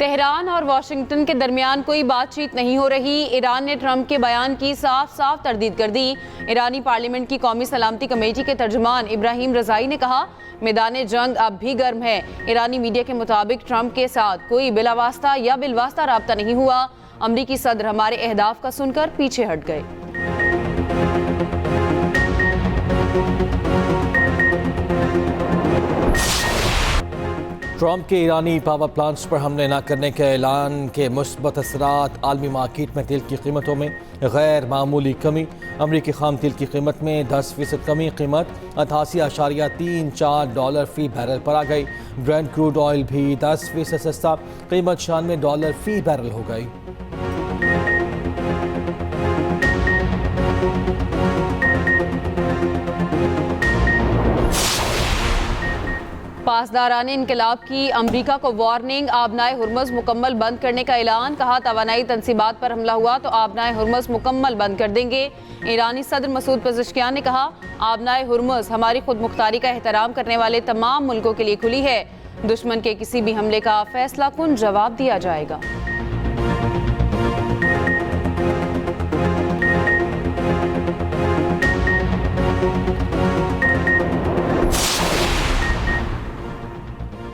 Tehran और Washington के दरमियान कोई बातचीत नहीं हो रही। ईरान ने ट्रंप के बयान की साफ साफ तरदीद कर दी। ईरानी पार्लियामेंट की कौमी सलामती कमेटी के तर्जुमान इब्राहिम रजाई ने कहा, मैदान जंग अब भी गर्म है। ईरानी मीडिया के मुताबिक ट्रंप के साथ कोई बिलावास्ता या बिलवास्ता राब्ता नहीं हुआ। अमरीकी सदर हमारे अहदाफ का सुनकर पीछे हट गए। ट्रंप के ईरानी पावर प्लांट्स पर हमले न करने के ऐलान के मुस्बत असरात। आलमी मार्केट में तेल की कीमतों में गैर मामूली कमी। अमरीकी खाम तेल की कीमत में 10% कमी। कीमत $88.34 फी बैरल पर आ गई। ब्रेंट क्रूड ऑयल भी 10% सस्ता। कीमत $96 फी बैरल हो गई। पासदारान इनकलाब की अमरीका को वार्निंग। आबनाए हुर्मुज़ मुकम्मल बंद करने का ऐलान। कहा, तवानाई तनसीबात पर हमला हुआ तो आबनाए हुर्मुज़ मुकम्मल बंद कर देंगे। ईरानी सदर मसूद पेज़ेश्कियान ने कहा, आबनाए हुर्मुज़ हमारी खुद मुख्तारी का एहतराम करने वाले तमाम मुल्कों के लिए खुली है। दुश्मन के किसी भी हमले का फैसला कुन जवाब दिया जाएगा।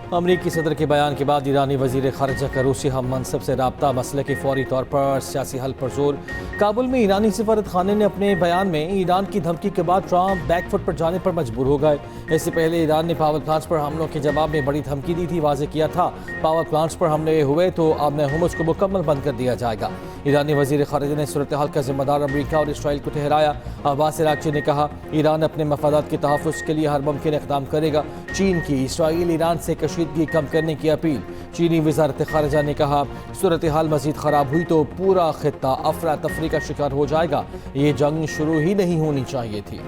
अमरीकी सदर के बयान के बाद ईरानी वजीर खारजा का रूसी हम मनसब से रब्ता। मसले के फौरी तौर पर सियासी हल पर जोर। काबुल में ईरानी सफारत खाने ने अपने बयान में ईरान की धमकी के बाद ट्रंप बैकफुट पर जाने पर मजबूर हो गए। इससे पहले ईरान ने पावर प्लांट्स पर हमलों के जवाब में बड़ी धमकी दी थी। वाज़ेह किया था, पावर प्लांट्स पर हमले हुए तो आबनाए हुर्मुज़ को मुकम्मल बंद कर दिया जाएगा। ईरानी वजीर खारजा ने सूरत हाल का जिम्मेदार अमरीका और इसराइल को ठहराया। अब्बास अराग़ची ने कहा, ईरान अपने मफादात के तहफ़्फ़ुज़ के लिए हर मुमकिन इक़दाम करेगा। चीन की इसराइल ईरान से कशीदगी कम करने की अपील। चीनी वज़ारत खारजा ने कहा, सूरत हाल मज़ीद ख़राब हुई तो पूरा ख़ित्ता अफरा तफरी का शिकार हो जाएगा। ये जंग शुरू ही नहीं होनी चाहिए थी।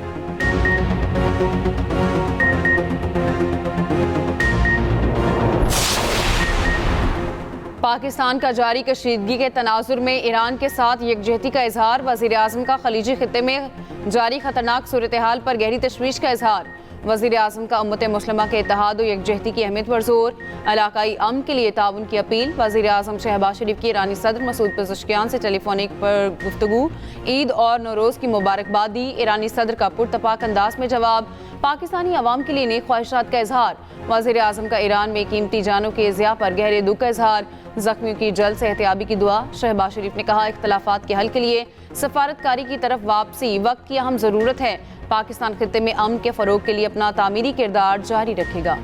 पाकिस्तान का जारी कशीदगी के तनाजुर में ईरान के साथ यकजहती का इजहार। वज़ीर आज़म का खलीजी खित्ते में जारी खतरनाक सूरत हाल पर गहरी तशवीश का इजहार। वज़ीर आज़म का उम्मत मुस्लिमा के इत्तेहाद और यकजहती की अहमियत पर जोर। इलाकाई अमन के लिए ताउन की अपील। वज़ीर आज़म शहबाज शरीफ की ईरानी सदर मसूद पेज़ेश्कियान से टेलीफोनिक पर गुफ्तगू। ईद और नौरोज़ की मुबारकबाद दी। ईरानी सदर का पुरतपाक अंदाज में जवाब। पाकिस्तानी अवाम के लिए नेक ख्वाहिशात का इजहार। वज़ीर आज़म का ईरान में कीमती जानों के ज़िया पर गहरे दुख का इजहार। जख्मियों की जल्द सेहतियाबी की दुआ। शहबाज शरीफ ने कहा, इख्तलाफात के हल के लिए सफारतकारी की तरफ वापसी वक्त की अहम ज़रूरत है। पाकिस्तान खित्ते में अमन के फ़रोग के लिए अपना तामीरी किरदार जारी रखेगा।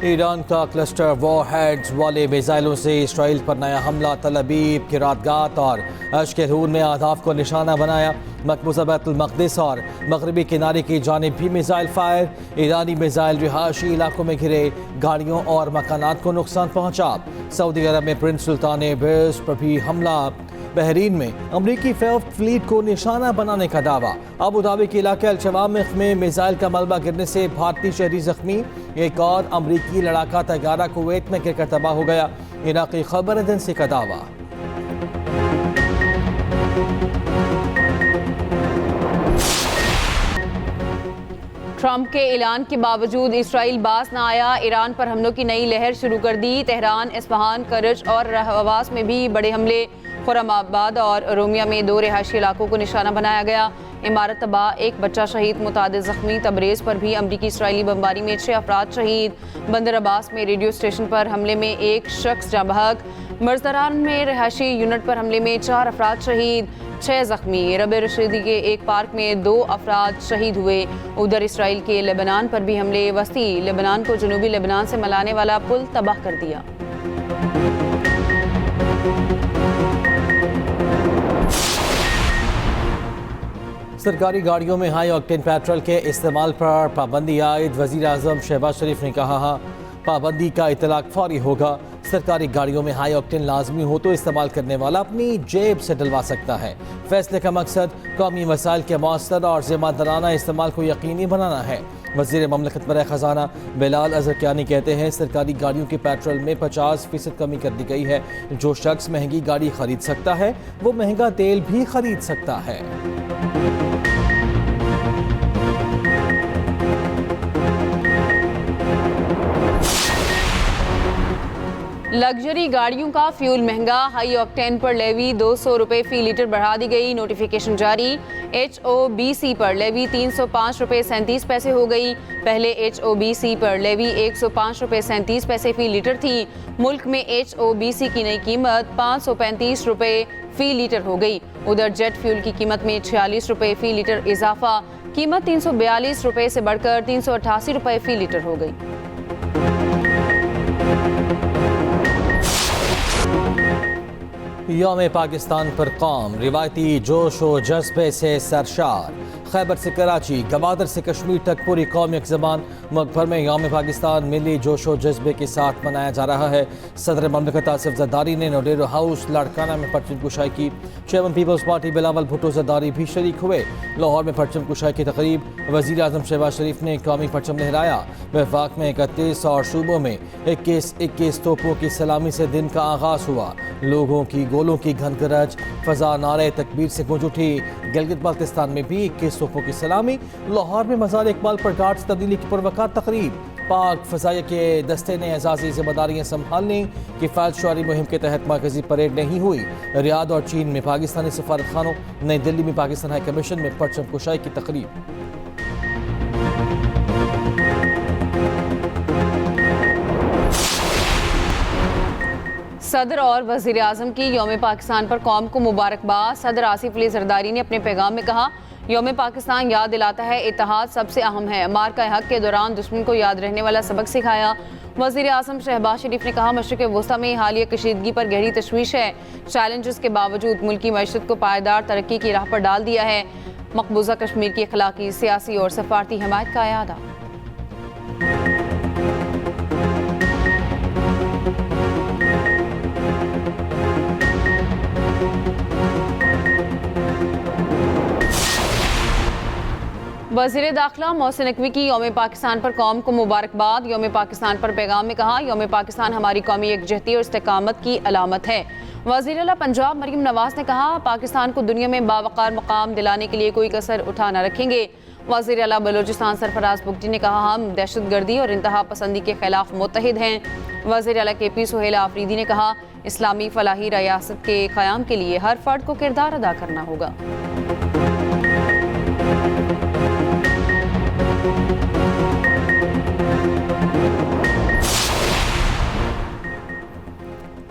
ईरान का क्लस्टर वॉरहेड्स वाले मिसाइलों से इसराइल पर नया हमला। तल अबीब, किरातगात और अशकेलून में अहदाफ को निशाना बनाया। मकबूजा बैतुल मक़दिस और मगरबी किनारे की जानिब भी मिसाइल फायर। ईरानी मिसाइल रिहायशी इलाकों में घिरे गाड़ियों और मकानात को नुकसान पहुंचा। सऊदी अरब में प्रिंस सुल्तान बेस पर भी हमला। बहरीन में अमरीकी फ्लीट को निशाना बनाने का दावा। अबू धाबी के इलाके अल-शवाम में मिसाइल का मलबा गिरने से भारतीय शहरी जख्मी। एक और अमरीकी लड़ाका तैयारा कुवैत में गिरकर तबाह हो गया। इराक़ी खबर एजेंसी का दावा। ट्रंप के ऐलान के बावजूद इसराइल बाज न आया। ईरान पर हमलों की नई लहर शुरू कर दी। तेहरान, इस्फहान, करज और रहवास में भी बड़े हमले। खुरमाबाद और रोमिया में 2 रिहायशी इलाकों को निशाना बनाया गया। इमारत तबाह, 1 बच्चा शहीद, मुतादिद जख्मी। तबरेज पर भी अमरीकी इसराइली बमबारी में 6 अफराद शहीद। बंदर अब्बास में रेडियो स्टेशन पर हमले में 1 शख्स जाँ बहक। मर्जदारान में रिहायशी यूनिट पर हमले में 4 अफराद शहीद, 6 जख्मी। रब रशीदी के एक पार्क में 2 अफराद शहीद हुए। उधर इसराइल के लेबनान पर भी हमले। वस्ती लेबनान को जनूबी लेबनान से मिलाने वाला पुल तबाह कर दिया। सरकारी गाड़ियों में हाई ऑक्टेन पेट्रोल के इस्तेमाल पर पाबंदी आयद। वज़ीर आज़म शहबाज शरीफ ने कहा, पाबंदी का इतलाक फौरी होगा। सरकारी गाड़ियों में हाई ऑक्टेन लाजमी हो तो इस्तेमाल करने वाला अपनी जेब से डलवा सकता है। फैसले का मकसद कौमी वसाइल के मौसर और ज़िम्मेदाराना इस्तेमाल को यकीनी बनाना है। वज़ीर ममलकत बराए ख़ज़ाना बिलाल अज़रकियानी कहते हैं, सरकारी गाड़ियों के पेट्रोल में 50% कमी कर दी गई है। जो शख्स महंगी गाड़ी खरीद सकता है वो महंगा तेल भी खरीद सकता है। लग्जरी गाड़ियों का फ्यूल महंगा, हाई ऑक्टेन पर लेवी 200 रुपए फी लीटर बढ़ा दी गई। नोटिफिकेशन जारी। HOBC पर लेवी 305 रुपए 37 पैसे हो गई। पहले HOBC पर लेवी 105 रुपए 37 पैसे फी लीटर थी। मुल्क में HOBC की नई कीमत 535 रुपए फी लीटर हो गई। उधर जेट फ्यूल की कीमत में 46 रुपए फी लीटर इजाफा, कीमत 342 रुपए से बढ़कर 388 रुपए फी लीटर हो गई। यौम पाकिस्तान पर कौम रिवायती जोश व जज्बे से सरशार। खैबर से कराची, गवादर से कश्मीर तक पूरी कौम एक ज़बान। मुल्क भर में यौम पाकिस्तान मिली जोश व जज्बे के साथ मनाया जा रहा है। सदर ममलिकत आसिफ जरदारी ने नोडेरो हाउस लाड़काना में परचम कुशाई की। Chairman Peoples Party Bilawal Bhutto Zardari भी शरीक हुए। लाहौर में परचम कुशाई की तकरीब, वज़ीर आज़म शहबाज शरीफ ने कौमी परचम लहराया। वफाक में 31 और सूबों में 21 तोपों की सलामी से दिन का आगाज़ हुआ। लोगों की गोलों की घनगरज, फजा नारे तकबीर से गूंज उठी। गिलगित बाल्तिस्तान में भी 21 तोपों की सलामी। लाहौर में मज़ार इकबाल पर गार्ड्स तब्दीली की पुरवकार तकरीब। पाक फ़ज़ाइया के दस्ते ने एजाज़ी जिम्मेदारियाँ संभालने की फ़ायद मुहिम के तहत मरकज़ी परेड नहीं हुई। रियाद और चीन में पाकिस्तानी सफारत खानों, नई दिल्ली में पाकिस्तान हाई कमीशन में परचम कुशाई की तकरीब। सदर और वज़ीर आज़म की यौम पाकिस्तान पर कौम को मुबारकबाद। सदर आसिफ अली जरदारी ने अपने पैगाम में कहा, यौम पाकिस्तान याद दिलाता है इत्तेहाद सबसे अहम है। मार्का हक के दौरान दुश्मन को याद रहने वाला सबक सिखाया। वज़ीर आज़म शहबाज शरीफ ने कहा, मशरिक़ वस्ता में हालिया कशीदगी पर गहरी तशवीश है। चैलेंजेस के बावजूद मुल्क की मईशत को पायदार तरक्की की राह पर डाल दिया है। मकबूजा कश्मीर की अखलाकी, सियासी और सफारती हिमायत का यादा। वज़ीर दाखिला मोहसिन नकवी की यौम पाकिस्तान पर कौम को मुबारकबाद। यौम पाकिस्तान पर पैगाम में कहा, यौम पाकिस्तान हमारी कौमी यकजहती और इस्तेकामत की अलामत है। वज़ीर आला पंजाब मरीम नवाज ने कहा, पाकिस्तान को दुनिया में बावकार मकाम दिलाने के लिए कोई कसर उठा न रखेंगे। वज़ीर आला बलोचिस्तान सरफराज बुगटी ने कहा, हम दहशत गर्दी और इंतहा पसंदी के खिलाफ मुत्तहिद हैं। वज़ीर आला KP सुहेल आफरीदी ने कहा, इस्लामी फलाही रियासत के क़याम के लिए हर फर्द को किरदार अदा करना होगा।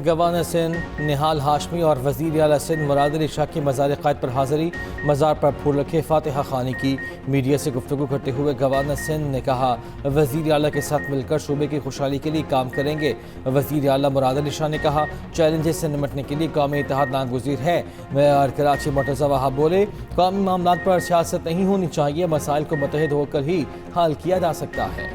गवर्नर सिंध निहाल हाशमी और वज़ीर आला सिंध मुराद अली शाह की मज़ार क़ायद पर हाज़िरी। मज़ार पर फूल रखे, फातिहा खानी की। मीडिया से गुफ्तगू करते हुए गवर्नर सिंध ने कहा, वज़ीर आला के साथ मिलकर सूबे की खुशहाली के लिए काम करेंगे। वज़ीर आला मुराद अली शाह ने कहा, चैलेंजेस से निपटने के लिए कौमी इत्तेहाद नागुज़ीर है। और कराची मुर्तज़ा वहाब बोले, कौमी मामलात पर सियासत नहीं होनी चाहिए, मसाइल को मुत्तहिद होकर ही हल किया जा सकता है।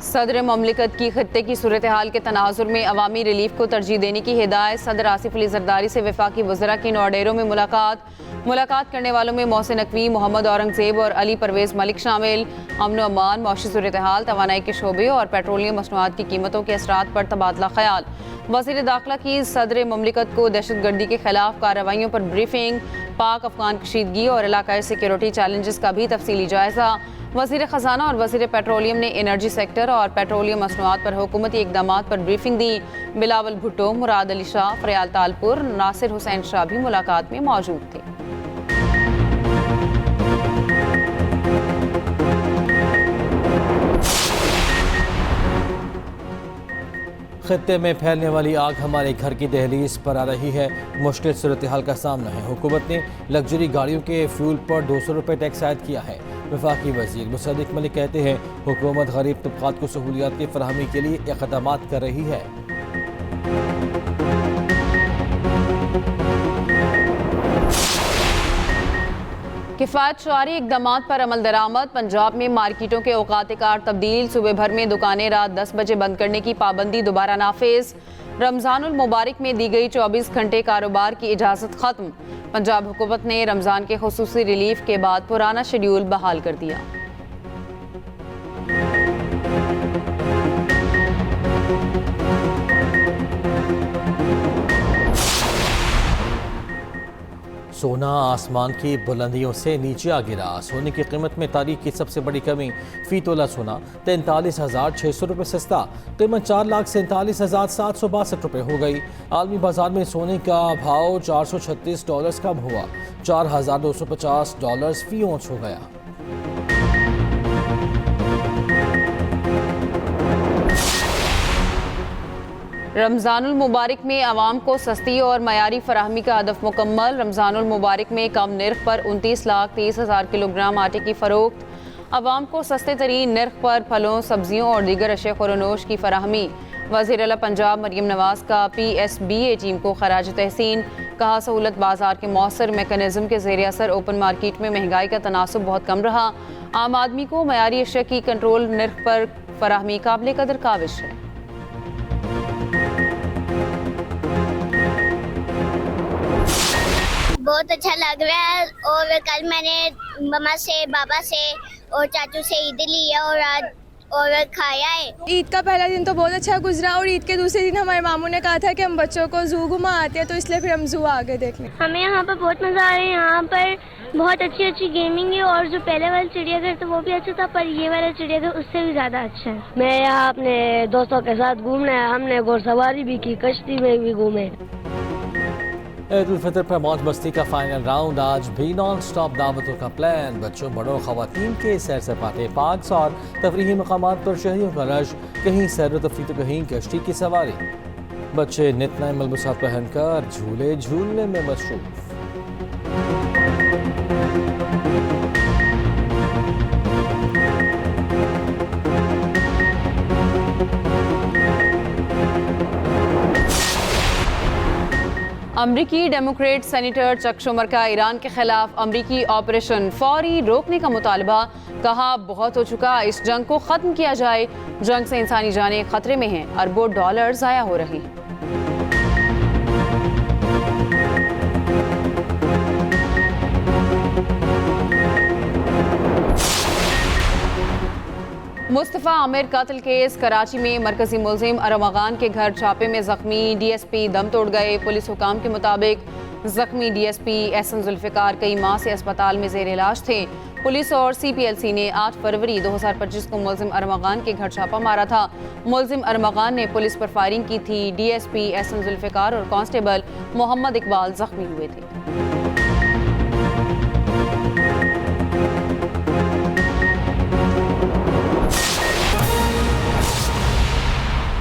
सदर ममलिकत की खत्ते की सूरत हाल के तनाजुर में अवामी रिलीफ को तरजीह देने की हिदायत। सदर आसिफ अली जरदारी से वफाकी वज़रा की नोडेरो में मुलाकात करने वालों में मोहसिन नकवी, मोहम्मद औरंगजेब और अली परवेज़ मलिक शामिल। अमन अमान, मौशी सूरत हाल, तवानाई के शोबे और पेट्रोलियम मसनूआत की कीमतों के असरात पर तबादला ख्याल। वज़ीर दाखिला की सदर ममलिकत को दहशत गर्दी के खिलाफ कार्रवाइयों पर ब्रीफिंग। पाक अफगान कशीदगी और इलाकाई सिक्योरिटी चैलेंजेस का भी तफसीली जायजा। वज़ीर ख़जाना और वज़ीर पेट्रोलियम ने एनर्जी सेक्टर और पेट्रोलियम मसनूआत पर हुकूमती इक़दामात पर ब्रीफिंग दी। बिलावल भुट्टो, मुराद अली शाह, फ़रियाल तालपुर, नासिर हुसैन शाह भी मुलाकात में मौजूद थे। खत्ते में फैलने वाली आग हमारे घर की दहलीज पर आ रही है। मुश्किल सूरत हाल का सामना है। हुकूमत ने लग्जरी गाड़ियों के फ्यूल पर 200 रुपये टैक्स आयद किया है। वफाकी वज़ीर मुसद्दिक़ मलिक कहते हैं, हुकूमत गरीब तबक़ात को सहूलियात की फराहमी के लिए इक़दामात कर रही है। किफ़ायत शुमारी इक़दामात पर अमल दरामद। पंजाब में मार्केटों के औकात कार तब्दील। सुबह भर में दुकानें रात 10 बजे बंद करने की पाबंदी दोबारा नाफिज। रमज़ानुल मुबारक में दी गई 24 घंटे कारोबार की इजाज़त ख़त्म। पंजाब हुकूमत ने रमज़ान के खुसूसी रिलीफ के बाद पुराना शेड्यूल बहाल कर दिया। सोना आसमान की बुलंदियों से नीचे आ गिरा। सोने की कीमत में तारीख की सबसे बड़ी कमी। फी तोला सोना 43,600 रुपये सस्ता, कीमत 4,47,762 रुपये हो गई। आलमी बाजार में सोने का भाव $436 कम हुआ, $4,250 फी औंस हो गया। रमज़ानुल मुबारक में आवाम को सस्ती और मयारी फराहमी का हदफ मुकम्मल। रमज़ानुल मुबारक में कम नर्ख पर 29,30,000 किलोग्राम आटे की फ़रोख्त। आवाम को सस्ते तरीन नर्ख पर फलों, सब्जियों और दीगर अशे खुरनोश की फराहमी। वज़ीर आला पंजाब मरियम नवाज़ का PSBA टीम को खराज तहसीन। कहा, सहूलत बाजार के मौसर मेकनिज़म के ज़ेर असर ओपन मार्केट में महंगाई का तनासुब बहुत कम रहा। आम आदमी को मयारी अशे की कंट्रोल नर्ख पर फराहमी काबिल कदर काविश है। बहुत अच्छा लग रहा है और कल मैंने मम्मा से, बाबा से और चाचू से ईद ली है और आज और खाया है। ईद का पहला दिन तो बहुत अच्छा गुजरा और ईद के दूसरे दिन हमारे मामू ने कहा था कि हम बच्चों को जू घुमा आते हैं, तो इसलिए फिर हम जू आ गए देखने। हमें यहाँ पर बहुत मज़ा आ रहा है। यहाँ पर बहुत अच्छी अच्छी गेमिंग है और जो पहले वाला चिड़ियाघर था वो भी अच्छा था, पर ये वाला चिड़ियाघर उससे भी ज़्यादा अच्छा है। मैं यहाँ अपने दोस्तों के साथ घूमने आया, हमने घुड़सवारी भी की, कश्ती में भी घूमे। ईद उल फितर पर मौज मस्ती का फाइनल राउंड। आज भी नॉन स्टॉप दावतों का प्लान। बच्चों, बड़ों, खवातीन के सैर सपाटे, पार्क्स और तफरीही मकामात पर शहरियों का रश। कहीं सैर व तफरीह तो कहीं कश्ती की सवारी। बच्चे नित नए मलबूसात पहनकर झूले झूलने में मसरूफ। अमरीकी डेमोक्रेट सेनेटर चक शुमर का ईरान के खिलाफ अमरीकी ऑपरेशन फौरी रोकने का मुतालबा। कहा, बहुत हो चुका, इस जंग को खत्म किया जाए। जंग से इंसानी जानें खतरे में हैं, अरबों डॉलर जाया हो रहे हैं। मुस्तफ़ा आमिर कत्ल केस। कराची में मरकजी मुलजिम अरमगान के घर छापे में जख्मी DSP दम तोड़ गए। पुलिस हुकाम के मुताबिक जख्मी DSP एहसन जुल्फ़िकार कई माह से अस्पताल में ज़ेर इलाज थे। पुलिस और CPLC ने 8 फरवरी 2025 को मुलजिम अरमगान के घर छापा मारा था। मुलजिम अरमगान ने पुलिस पर फायरिंग की थी। DSP एहसन जुल्फ़िकार और कांस्टेबल मोहम्मद इकबाल जख्मी हुए थे।